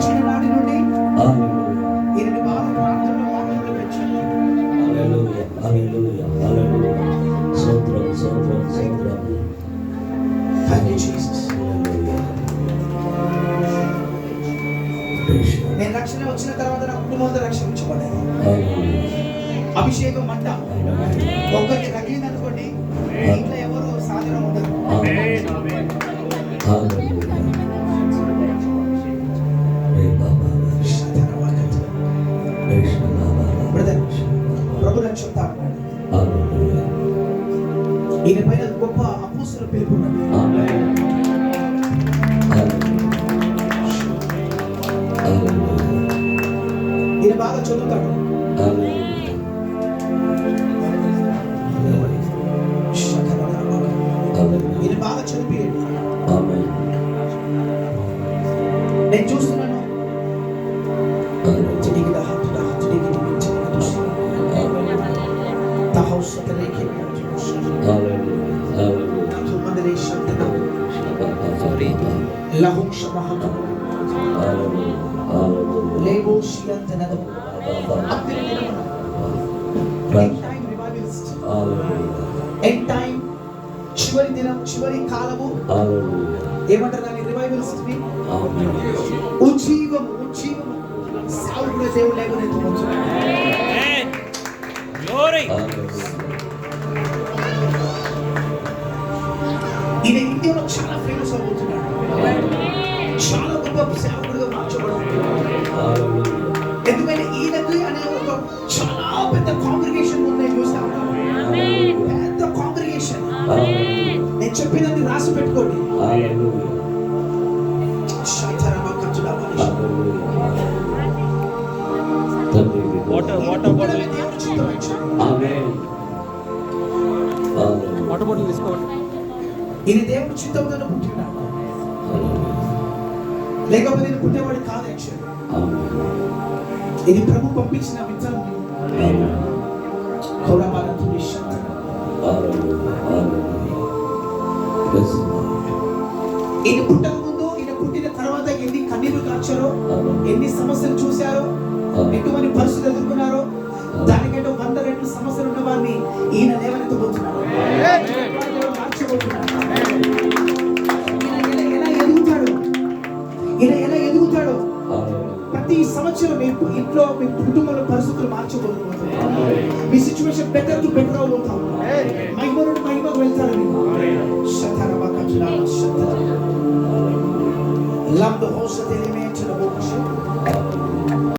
చిన్ననాటి నుండి ఈయనని బాగా ప్రార్థనలో వాక్యంలో పెంచారు. హల్లెలూయా హల్లెలూయా హల్లెలూయా. స్తోత్రం స్తోత్రం స్తోత్రం. Thank you Jesus. నేను రక్షణ వచ్చిన తర్వాత నా కుటుంబం రక్షించబడ్డాను. అభిషేకం మంట ఒక్కరికి తగిలింది అనుకోండి, ఇంట్లో ఎవరు సాధనం ఉండదు. ప్రభు రక్షణ ఈయన పైన గొప్ప అపోస్తల పిలుపు ఉన్నది. ఈయన బాగా చదువుతాడు. ఈయన బాగా చదివాడు. నేను చూస్తున్నాను. చివరి దినం, చివరి కాలము ఏమంటారు దాన్ని? రివైవలిస్ట్ ని ఉజ్జీవము ఉజ్జీవము సావు కూడా దేవుడు లేకుండా ఈయన ఇండియాలో చాలా ఫేమస్ అవుతున్నాడు. చాలా గొప్ప సేవకుడిగా మార్చబడుతున్నాడు. ఎందుకంటే ఈయనకి అనే ఒక చాలా పెద్ద కాంగ్రిగేషన్ ఉన్నాయి. చూస్తా పెద్ద కాంగ్రిగేషన్. నేను చెప్పినది రాసి పెట్టుకోండి. ఈయన దేవుడు చిత్తంతో పుట్టినాడు, లేకపోతే నేను పుట్టేవాడు కాదు. యాక్చువల్ ఇది ప్రభు పంపించిన విత్తనం. ఈయన పుట్టక ముందు, ఈయన పుట్టిన తర్వాత ఎన్ని కన్నీళ్లు కాచారో, ఎన్ని సమస్యలు చూశారో, ఎటువంటి పరిస్థితులు ఎదుర్కొన్నారో, దానికంటే 100 రెట్లు సమస్యలు ఉన్న వారిని ఈయన లేవనెత్తబోతున్నాడు. మార్చబోతున్నాడు. ఈయన ఎలా ఎదుగుతాడో ప్రతి సంవత్సరం మీ ఇంట్లో, మీ కుటుంబంలో పరిస్థితులు మార్చబోతున్నారు. మీ సిచ్యువేషన్ బెటర్ టు బెటర్ అవుతాం. మహిమ నుండి మహిమకు వెళ్తారు. Love the host of the element to the